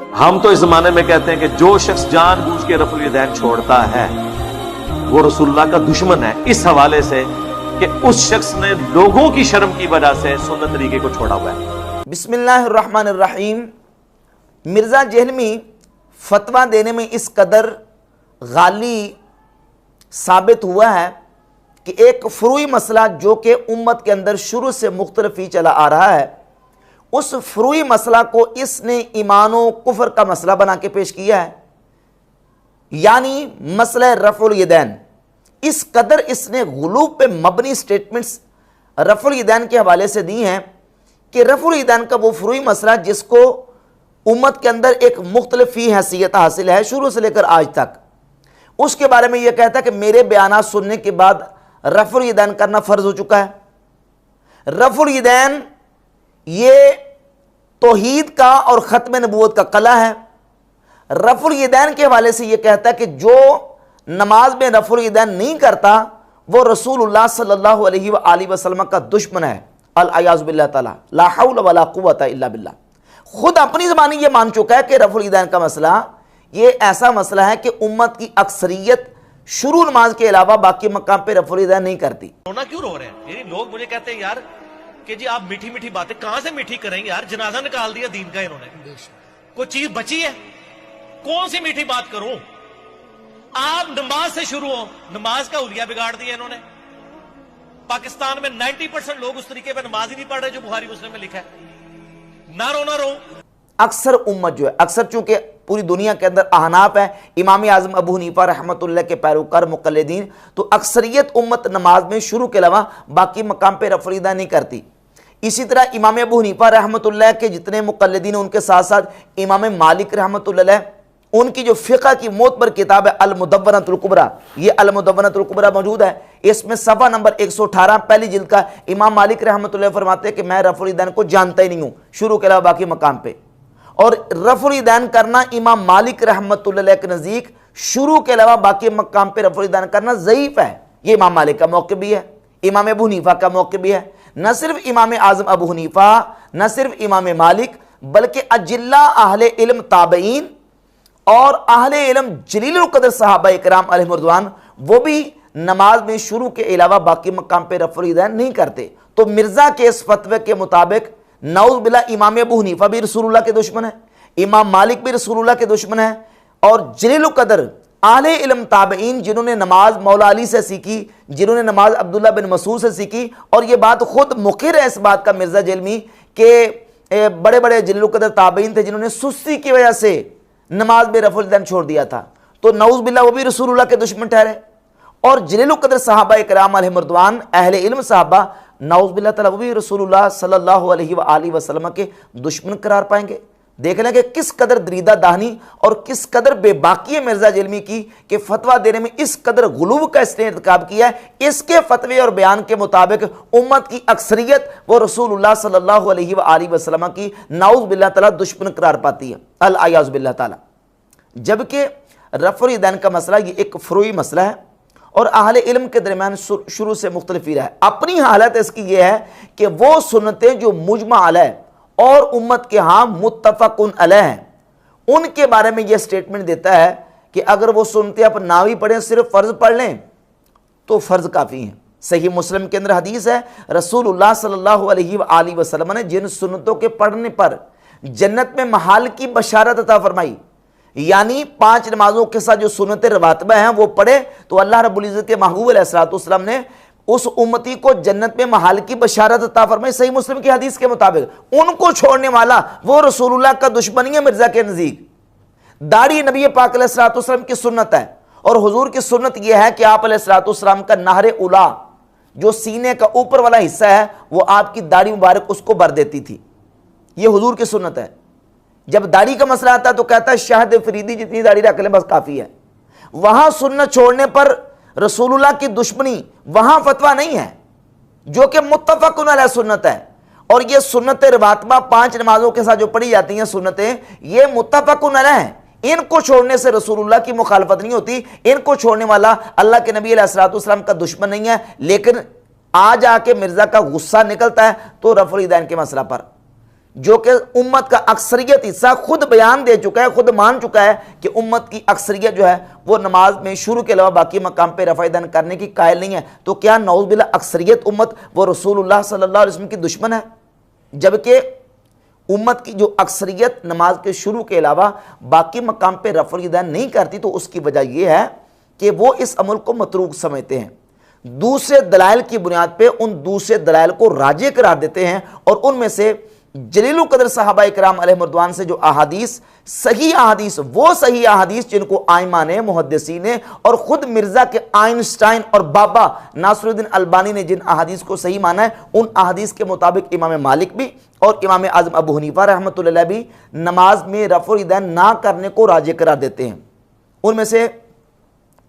हम तो इस जमाने में कहते हैं कि जो शख्स जानबूझ के रफुल यदैन छोड़ता है वो रसूलुल्लाह का दुश्मन है, इस हवाले से कि उस शख्स ने लोगों की शर्म की वजह से सुन्नत तरीके को छोड़ा हुआ है। बिस्मिल्लाहिर्रहमानिर्रहीम। मिर्ज़ा जेहलमी फतवा देने में इस कदर गाली साबित हुआ है कि एक फ्रूई मसला जो कि उम्मत के अंदर शुरू से मुख्तलिफ ही चला आ रहा है, उस फ्रूई मसला को इसने ईमान व कुफ्र का मसला बना के पेश किया है, यानी मसला रफ़ुल यदैन। इस कदर इसने गुलूब पे मबनी स्टेटमेंट्स रफ़ुल यदैन के हवाले से दी हैं कि रफ़ुल यदैन का वो फ्रूई मसला जिसको उम्मत के अंदर एक मुख्तलिफ ही हैसियत हासिल है शुरू से लेकर आज तक, उसके बारे में यह कहता है कि मेरे बयानात सुनने के बाद रफ़ुल यदैन करना फ़र्ज हो चुका है। रफ़ुल यदैन ये तौहीद का और ख़त्म नबूवत का कला है। रफ़ुल यदैन के हवाले से यह कहता है कि जो नमाज में रफ़ुल यदैन नहीं करता वो रसूलुल्लाह सल्लल्लाहु अलैहि वसल्लम का दुश्मन है। अल-अयाज़ु बिल्लाह ताला, ला हौला वला कुव्वता इल्ला बिल्लाह। खुद अपनी ज़बानी ये मान चुका है कि रफ़ुल यदैन का मसला ये ऐसा मसला है कि उम्मत की अक्सरियत शुरू नमाज के अलावा बाकी मकाम पे रफ़ुल यदैन नहीं करती। रोना क्यों रो रहे हैं? यानी लोग मुझे कहते हैं यार कि जी आप मीठी मीठी बातें कहां से मीठी करेंगे यार, जनाजा निकाल दिया दीन का इन्होंने, कोई चीज बची है? कौन सी मीठी बात करूं? आप नमाज से शुरू हो, नमाज का हुलिया बिगाड़ दिया इन्होंने। पाकिस्तान में 90% लोग उस तरीके पर नमाज ही नहीं पढ़ रहे जो बुखारी मुस्लिम में लिखा है। ना रो ना रो। अक्सर उम्मत जो है, अक्सर चूंकि पूरी दुनिया के अंदर अहनाफ है, इमाम आज़म अबू हनीफा रहमतुल्लाह के पैरोकार मुक़ल्लिदीन, तो अक्सरियत उम्मत नमाज में शुरू के अलावा बाकी मकाम पे रफ़ुल यदैन नहीं करती। इसी तरह इमाम अबू हनीफा रहमतुल्लाह के जितने मुक़ल्लिदीन उनके साथ साथ इमाम मालिक रहमतुल्लाह, उनकी जो फ़िक़्ह की मोतबर किताब है अल-मुदव्वनतुल कुबरा, ये अल-मुदव्वनतुल कुबरा मौजूद है, इसमें सफ़ा नंबर 118 पहली जिल्द का इमाम मालिक रहमतुल्लाह फरमाते हैं कि मैं रफ़ुल यदैन को जानता ही नहीं हूँ शुरू के अलावा बाकी मकाम पे। और रफ़ुल यदैन करना इमाम मालिक रहमतुल्लाह के नज़दीक शुरू के अलावा बाकी मकाम पे रफ़ुल यदैन करना ज़ईफ़ है। ये इमाम मालिक का मौक़िफ़ भी है, इमाम अबू हनीफा का मौक़िफ़ भी है। न सिर्फ इमाम आज़म अबू हनीफा, न सिर्फ इमाम मालिक, बल्कि अजिल्ला अहले इल्म ताबईन और अहले इल्म जलीलुल क़द्र सहाबा इकराम अलैहिम रिज़वान, वो भी नमाज में शुरू के अलावा बाकी मकाम पे रफ़ुल यदैन नहीं करते। तो मिर्ज़ा के इस फतवे के मुताबिक नऊज़ बिल्लाह इमाम अबू हनीफा भी रसूलुल्लाह के दुश्मन है, इमाम मालिक भी रसूलुल्लाह के दुश्मन है, और जलीलुल क़द्र आले इल्म ताबईन जिन्होंने नमाज मौला अली से सीखी, जिन्होंने नमाज अब्दुल्लाह बिन मसूद से सीखी, और ये बात खुद मुक़िर है इस बात का मिर्ज़ा जेहलमी के बड़े बड़े जलीलुल क़द्र ताबईन थे जिन्होंने सुस्ती की वजह से नमाज में रफ़ुल यदैन छोड़ दिया था, तो नऊज़ बिल्लाह वो भी रसूलुल्लाह के दुश्मन ठहरे। और जलीलुल क़द्र सहाबा इकराम अलैहिम रिज़वान अहले इल्म सहाबा नऊज़ बिल्लाह ताला वो भी रसूलुल्लाह सल्लल्लाहु अलैहि वसल्लम के दुश्मन करार पाएंगे। देख लें कि किस कदर दरीदा दाहनी और किस कदर बेबाकी है मिर्ज़ा जेहलमी की कि फतवा देने में इस कदर गुलूब का इसने इर्तिकाब किया है। इसके फतवे और बयान के मुताबिक उम्मत की अक्सरियत वो रसूलुल्लाह सल्लल्लाहु अलैहि वसल्लम की नऊज़ बिल्लाह ताला दुश्मन करार पाती है। अल-अयाज़ु बिल्लाह ताला। जबकि रफ़ुल यदैन का मसला ये एक फ्रूई मसला है और अहले इल्म के दरमियान शुरू से मुख्तलिफ ही रहा है। अपनी हालत इसकी यह है कि वो सुन्नतें जो मुजमा अलैह और उम्मत के यहाँ मुत्तफ़क़ुन अलैह हैं, उनके बारे में यह स्टेटमेंट देता है कि अगर वो सुन्नतें आप ना भी पढ़ें, सिर्फ फ़र्ज़ पढ़ लें तो फ़र्ज़ काफ़ी हैं। सही मुस्लिम के अंदर हदीस है, रसूलुल्लाह सल्लल्लाहु अलैहि वसल्लम ने जिन सुन्नतों के पढ़ने पर जन्नत में महाल की बशारत अता फरमाई, यानी 5 नमाजों के साथ जो सुन्नतें रवातिबा हैं वो पढ़े, तो अल्लाह रब्बुल इज़्ज़त के महबूब अलैहिस्सलाम ने उस उम्मती को जन्नत में महाल की बशारत अता फरमाई। सही मुस्लिम की हदीस के मुताबिक उनको छोड़ने वाला वो रसूलुल्लाह का दुश्मन ही है। मिर्ज़ा के नज़दीक दाढ़ी नबी पाक अलैहिस्सलाम की सुन्नत है, और हुजूर की सुन्नत यह है कि आप अलैहिस्सलाम का नहरे उला, जो सीने का ऊपर वाला हिस्सा है, वो आपकी दाढ़ी मुबारक उसको भर देती थी। ये हुजूर की सुन्नत है। जब दाढ़ी का मसला आता है तो कहता है शाहद फरीदी जितनी दाढ़ी रख ले बस काफ़ी है। वहाँ सुन्नत छोड़ने पर रसूलुल्लाह की दुश्मनी, वहाँ फतवा नहीं है, जो कि मुत्तफ़क़ुन अलैह सुन्नत है। और ये सुन्नत रवातिबा 5 नमाजों के साथ जो पढ़ी जाती हैं सुन्नतें, ये मुत्तफ़क़ुन अलैह हैं। इनको छोड़ने से रसूलुल्लाह की मुखालफत नहीं होती, इनको छोड़ने वाला अल्लाह के नबी अलैहिस्सलाम का दुश्मन नहीं है। लेकिन आज आके मिर्ज़ा का गुस्सा निकलता है तो रफ़ुल यदैन के मसला पर जो कि उम्मत का अक्सरियत हिस्सा खुद बयान दे चुका है, खुद मान चुका है कि उम्मत की अक्सरियत जो है वो नमाज में शुरू के अलावा बाकी मकाम पे रफ़ा-ए-दन करने की कायल नहीं है। तो क्या नौज़ुबिल्लाह अक्सरियत उम्मत वो रसूलुल्लाह सल्लल्लाहु अलैहि वसल्लम की दुश्मन है? जबकि उम्मत की जो अक्सरियत नमाज के शुरू के अलावा बाकी मकाम पे रफ़ा-ए-दन नहीं करती, तो उसकी वजह यह है कि वो इस अमल को मतरूक समझते हैं, दूसरे दलाइल की बुनियाद पे उन दूसरे दलाइल को राजे करार देते हैं। और उनमें से जलील कदर सहाबा इकराम अलैहिर्रिज़वान से जो अहादीस, सही अहादीस, वो सही अहादीस जिनको आइमा ने, मुहद्दिसीन ने और खुद मिर्जा के आइंस्टाइन और बाबा नासरुद्दीन अलबानी ने जिन अहादीस को सही माना है, उन अहादीस के मुताबिक इमाम मालिक भी और इमाम आज़म अबू हनीफा रहमतुल्लाह भी नमाज में रफ़ा-ए-दन ना करने को राजे करार देते हैं। उनमें से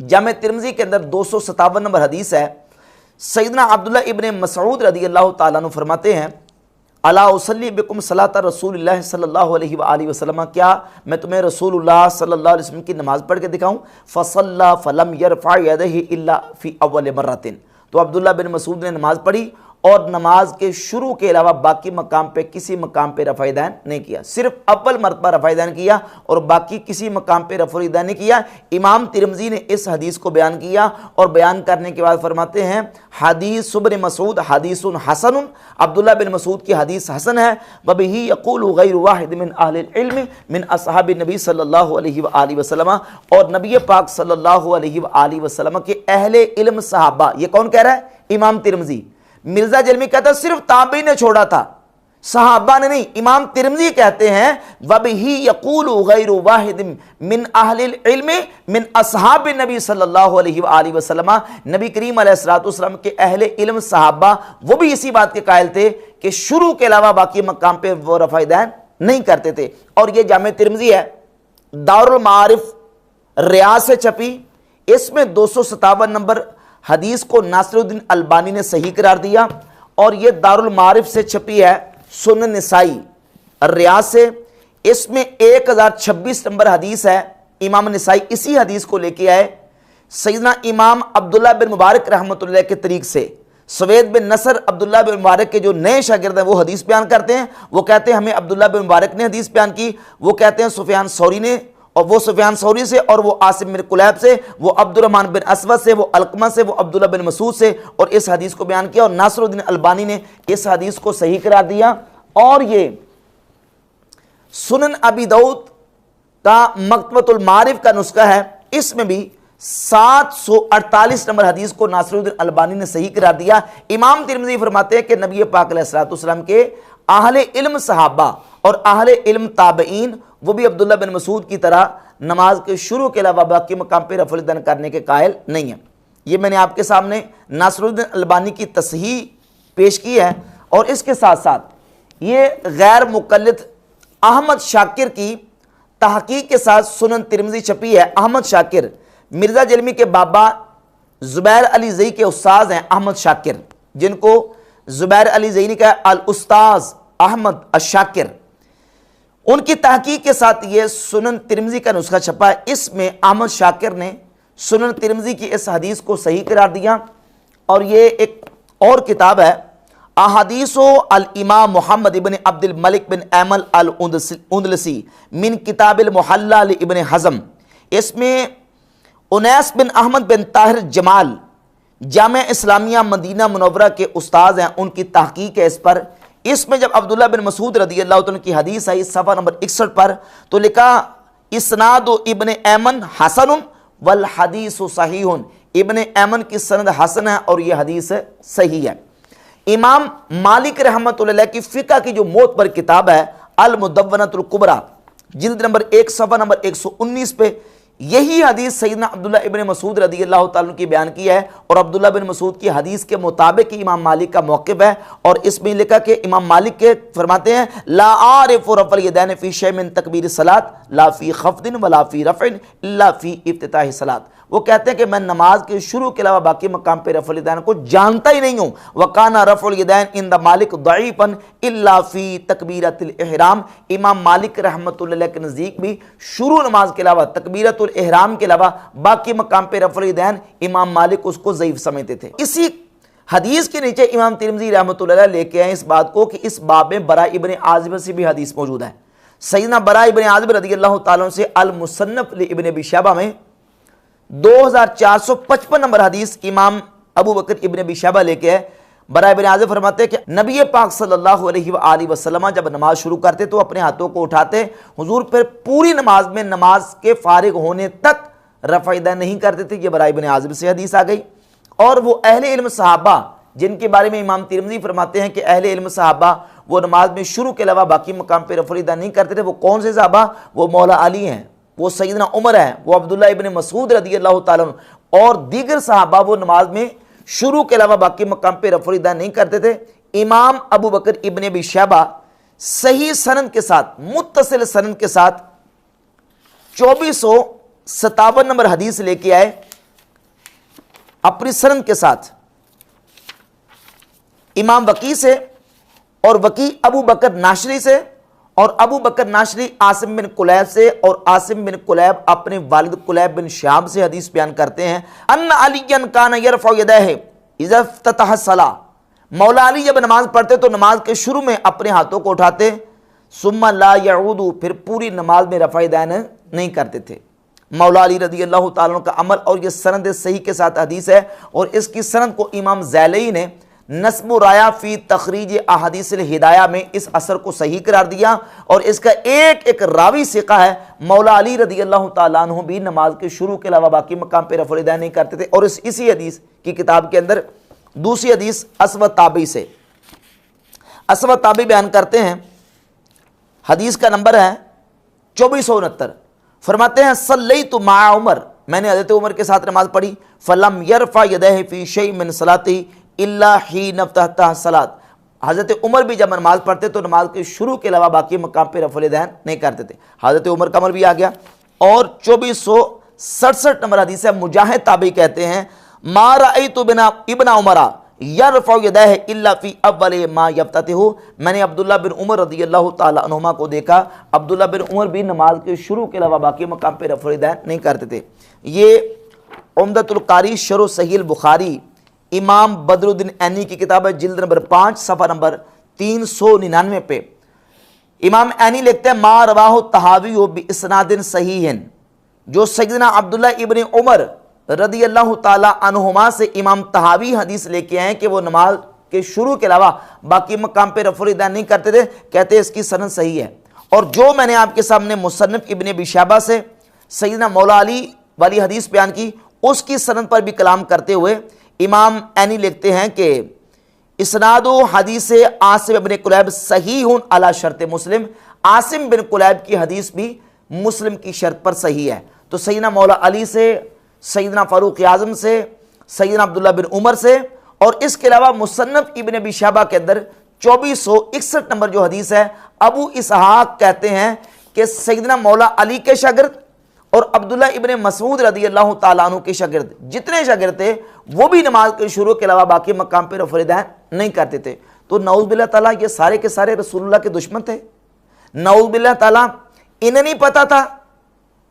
जामे तिरमिज़ी के अंदर 257 नंबर हदीस है। सैयदना अब्दुल्लाह इब्ने मसऊद रज़ियल्लाहु ताला अन्हु फरमाते हैं, अला उसल्ली बिकुम सलात रसूलुल्लाह सल्लल्लाहु अलैहि व वसल्लम, क्या मैं तुम्हें रसूलुल्लाह सल्लल्लाहु अलैहि वसल्लम की नमाज पढ़ के दिखाऊं? फसल्ला फलम यरफा यदैहि इल्ला फी अव्वल मर्रतिन। तो अब्दुल्लाह बिन मसूद ने नमाज पढ़ी और नमाज के शुरू के अलावा बाकी मकाम पे किसी मकाम पे रफ़ा-ए-दन नहीं किया, सिर्फ अव्वल मरतबा रफ़ा-ए-दन किया और बाकी किसी मकाम पे रफ़ा-ए-दन नहीं किया। इमाम तिरमिज़ी ने इस हदीस को बयान किया और बयान करने के बाद फरमाते हैं, हदीस इब्न मसूद हदीसुन हसनुन, अब्दुल्लाह बिन मसूद की हदीस हसन है। वबिही यक़ूलु गैरु वाहिद मिन अहलिल इल्म मिन अस्हाबिन नबी सल्लल्लाहु अलैहि व आलिहि वसल्लम, और नबी पाक सल्लल्लाहु अलैहि व आलिहि वसल्लम के अहले इल्म सहाबा। ये कौन कह रहा है? इमाम तिरमिज़ी। मिर्जा जलमी कहता है सिर्फ ताबी ने छोड़ा था, सहाबा ने नहीं। इमाम तिरमिज़ी कहते हैं, वबिही यक़ूलु गैरु वाहिद मिन अहलिल इल्म मिन अस्हाब नबी सल्लल्लाहु अलैहि व आलिहि वसल्लम, नबी करीम अलैहिस्सलातु वस्सलाम के अहले इल्म सहाबा वो भी इसी बात के कायल थे कि शुरू के अलावा बाकी मकाम पे वो रफ़ा-ए-दन नहीं करते थे। और ये जामे तिरमिज़ी है, दारुल मारिफ रियाज से छपी, इसमें 257 नंबर हदीस को नासिरुद्दीन अलबानी ने सही करार दिया। और यह दारुल मारिफ से छपी है सुनन निसाई रियाज से, इसमें 1026 नंबर हदीस है। इमाम निसाई इसी हदीस को लेके आए सैयदना इमाम अब्दुल्लाह बिन मुबारक रहमतुल्लाह के तरीक से। सवेद बिन नसर अब्दुल्लाह बिन मुबारक के जो नए शागिर्द हैं वो हदीस बयान करते हैं। वो कहते हैं हमें अब्दुल्लाह बिन मुबारक ने हदीस बयान की, वो कहते हैं सुफियान सौरी ने, और वो सुफियान सौरी से, और वो आसिम बिन कुलैब से, वो अब्दुर्रहमान बिन असवद से, वो अलकमा से, वो अब्दुल्लाह बिन मसूद से, और इस हदीस को बयान किया। और नासिरुद्दीन अलबानी ने इस हदीस को सही करार दिया। और ये सुनन अबी दाऊद का मकतबतुल मारिफ का नुस्खा है, इसमें भी 748 नंबर हदीस को नासिरुद्दीन अलबानी ने सही करार दिया। इमाम तिरमिज़ी फरमाते हैं कि नबी पाक अलैहिस्सलातु वस्सलाम के अहले इल्म सहाबा और अहले इल्म ताबईन वो भी अब्दुल्लाह बिन मसूद की तरह नमाज के शुरू के अलावा बाकी मकाम पे रफ़ा-ए-दन करने के कायल नहीं है। ये मैंने आपके सामने नासिरुद्दीन अलबानी की तसहीह पेश की है। और इसके साथ साथ ये गैर मुक़ल्लिद अहमद शाकिर की तहक़ीक़ के साथ सुनन तिरमिज़ी छपी है। अहमद शाकिर मिर्ज़ा जलमी के बाबा ज़ुबैर अली ज़ई के उस्ताद हैं अहमद शाकिर, जिनको ज़ुबैर अली ज़ई ने कहा अल उस्ताज़ अहमद अश-शाकिर। उनकी तहक़ीक़ के साथ ये सुनन तिरमिज़ी का नुस्खा छपा है। इसमें अहमद शाकिर ने सुनन तिरमिज़ी की इस हदीस को सही करार दिया। और ये एक और किताब है अहादीसो अल इमाम मोहम्मद इब्न अब्दुल मलिक बिन अमल अल उंदलसी मिन किताबिल मुहल्ला लि इब्न हज़म। इसमें उनैस बिन अहमद बिन ताहिर जमाल जामे इस्लामिया मदीना मुनव्वरा के उस्ताद हैं, उनकी तहक़ीक़ है इस पर। इसमें जब अब्दुल्लाह बिन मसूद रज़ियल्लाहु तआला की हदीस आई सफ़ा नंबर 61 पर, तो लिखा इस्नादु इब्न ऐमन हसनुन वल हदीसु सहीहुन, इब्न ऐमन की सनद हसन है और यह हदीस सही है। इमाम मालिक रहमतुल्लाह की फ़िक़ह की जो मोतबर किताब है अल मुदव्वनतुल कुबरा, जिल्द नंबर 1 सफ़ा नंबर 119 पे यही हदीस सैयदना अब्दुल्लाह इब्न मसूद रज़ियल्लाहु ताला की बयान की है। और अब्दुल्लाह बिन मसूद की हदीस के मुताबिक ही इमाम मालिक का मौक़िफ़ है। और इसमें लिखा कि इमाम मालिक के फरमाते हैं ला आरिफु रफ़अल यदैन फ़ी शै मिन तकबीर सलात ला फ़ी ख़फ़दिन वला फ़ी रफ़इन इल्ला फ़ी इफ्तिताह सलात। वो कहते हैं कि मैं नमाज के शुरू के अलावा बाकी मकाम पे रफ़अल यदैन को जानता ही नहीं हूँ। वकाना रफ़अल यदैन इंद मालिक दईफ़न इल्ला फ़ी तकबीरतुल इहराम। इमाम मालिक रहमतुल्लाह के नज़दीक भी शुरू नमाज के अलावा तकबीरतुल इहराम के अलावा बाकी मकाम पे रफ़अल यदैन इमाम मालिक उसको ज़ईफ़ समझते थे। इसी हदीस के नीचे इमाम तिरमिज़ी रहमतुल्लाह अलैह लेके आए इस बात को कि इस बाब में बरा इब्न आज़िब से भी हदीस मौजूद है। सैयदना बरा इब्न आज़िब रज़ियल्लाहु ताला से अल मुसन्नफ इब्न अबी शैबा में 2455 नंबर हदीस इमाम अबू बकर इब्न अबी शैबा लेके आए। बरा इब्न आज़िब फरमाते हैं कि नबी पाक सल्लल्लाहु अलैहि वसल्लम जब नमाज शुरू करते तो अपने हाथों को उठाते, हुजूर फिर पूरी नमाज में नमाज के फारिग होने तक रफ़ा यदैन नहीं करते थे। ये बरा इब्न आज़िब से हदीस आ गई। और वो अहले इल्म सहाबा जिनके बारे में इमाम तिरमिज़ी फरमाते हैं कि अहले इल्म सहाबा वो नमाज में शुरू के अलावा बाकी मकाम पर रफ़ा यदैन नहीं करते थे। वो कौन से सहाबा? वो मौला अली हैं, वो सैयदना उमर हैं, वो अब्दुल्लाह इब्न मसूद रज़ियल्लाहु ताला अन्हु और दीगर सहाबा वो नमाज में शुरू के अलावा बाकी मकाम पे रफ़ा यदैन नहीं करते थे। इमाम अबू बकर इब्न अबी शैबा सही सनद के साथ, मुत्तसिल सनद के साथ 2457 नंबर हदीस लेके आए अपनी सनद के साथ इमाम वकी से, और वकी अबू बकर नाशरी से, और अबू बकर नाशरी आसिम बिन कुलैब से, और आसिम बिन कुलैब अपने वालिद कुलैब बिन शाब से हदीस बयान करते हैं। अन्ना अलियन कान यरफ़उ यदैहि इज़ा इफ्ततह सलाह, मौला अली जब नमाज पढ़ते तो नमाज के शुरू में अपने हाथों को उठाते, सुम्मा ला यऊदु, फिर पूरी नमाज में रफ़ा यदैन नहीं करते थे। मौला अली रज़ियल्लाहु ताला अन्हु का अमल, और यह सनद सही के साथ हदीस है, और इसकी सनद को इमाम ज़ैलई ने नस्ब राया फी तखरीज अहादीस हिदाया में इस असर को सही करार दिया। और इसका एक एक रावी सिका है। मौला अली रज़ियल्लाहु ताला अन्हु भी नमाज के शुरू के अलावा बाकी मकाम पे रफ़ा यदैन नहीं करते थे। और इसी हदीस की किताब के अंदर दूसरी हदीस अस्वद ताबी से, अस्वद ताबी बयान करते हैं, हदीस का नंबर है 2469। फरमाते हैं सल्लैतु मा उमर, मैंने हज़रत उमर के साथ नमाज पढ़ी, फलम यरफ़ा यदैहि फी शै मिन सलाती इल्ला हीन इफ्ततह सलात, हज़रत उमर भी जब नमाज पढ़ते तो नमाज के शुरू के अलावा बाकी मकाम पे रफ़ा यदैन नहीं करते थे। हज़रत उमर का अमल भी आ गया। और 2467 नंबर हदीस है, मुजाहिद ताबी कहते हैं, मा रअयतु इब्न उमरा यरफ़उ यदैहि इल्ला फी अव्वल मा यफ्ततिहु, मैंने अब्दुल्लाह बिन उमर रज़ियल्लाहु ताला अन्हुमा को देखा, अब्दुल्लाह बिन उमर भी नमाज के शुरू के अलावा बाकी मकाम पे रफ़ा यदैन नहीं करते थे। ये उम्दतुल कारी शरह सहीह बुखारी इमाम बदरुद्दीन ऐनी की किताब है, जिल्द नंबर 5 सफ़ा नंबर 399 पे इमाम ऐनी लिखते हैं, मा रवाहु तहावी बि इस्नादिन सहीहन, जो सैयदना अब्दुल्लाह इब्न उमर रज़ियल्लाहु ताला अन्हुमा से इमाम तहावी हदीस लेके आए कि वो नमाज के शुरू के अलावा बाकी मकाम पे रफ़ा यदैन नहीं करते थे, कहते हैं इसकी सनद सही है। और जो मैंने आपके सामने मुसन्नफ इब्न अबी शैबा से सैयदना मौला अली वाली हदीस बयान की, उसकी सनद पर भी कलाम करते हुए इमाम ऐनी लिखते हैं कि इस्नादो हदीस आसिम बिन कुलैब सहीहुन अला शर्त मुस्लिम, आसिम बिन कुलैब की हदीस भी मुस्लिम की शर्त पर सही है। तो सैयदना मौला अली से, सैयदना फारूक आज़म से, सैयदना अब्दुल्लाह बिन उमर से, और इसके अलावा मुसन्नफ इब्न अबी शैबा के अंदर 2461 नंबर जो हदीस है, अबू इसहाक कहते हैं कि सैयदना मौला अली के शागिर्द और अब्दुल्लाह इब्न मसूद रज़ियल्लाहु ताला अन्हु के शागिर्द, जितने शागिर्द थे वो भी नमाज के शुरू के अलावा बाकी मकाम पे रफ़ा यदैन नहीं करते थे। तो नऊज़ बिल्लाह ताला ये सारे के सारे रसूलुल्लाह के दुश्मन थे। नऊज़ बिल्लाह ताला इन्हें नहीं पता था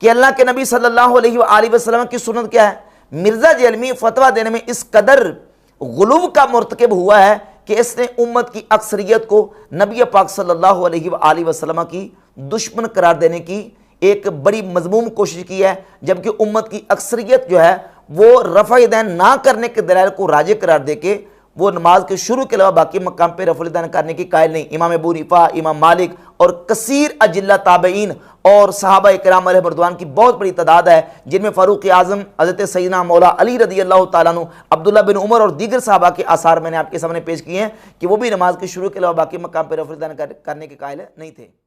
कि अल्लाह के नबी सल्लल्लाहु अलैहि वसल्लम की सुन्नत क्या है। मिर्ज़ा जलमी फतवा देने में इस कदर गुलूव का मुर्तकिब हुआ है कि इसने उम्मत की अक्सरियत को नबी पाक सल्लल्लाहु अलैहि वसल्लम की दुश्मन करार देने की एक बड़ी मजमूम कोशिश की है, जबकि उम्मत की अक्सरियत जो है वो रफ़ा यदैन ना करने के दलाइल को राजे करार देके वो नमाज के शुरू के अलावा बाकी मकाम पे रफ़ा यदैन करने की कायल नहीं। इमाम अबू हनीफा, इमाम मालिक और कसीर अजिल्ला ताबईन और सहाबा इकराम अलैहिम रिज़वान की बहुत बड़ी तादाद है, जिनमें फ़ारूक आज़म, हज़रत सैयदना मौला अली रज़ियल्लाहु ताला अन्हु, अब्दुल्लाह बिन उमर और दीगर सहाबा के आसार मैंने आपके सामने पेश किए हैं कि वो भी नमाज के शुरू के अलावा बाकी मकाम पे रफ़ा यदैन करने के कायल नहीं थे।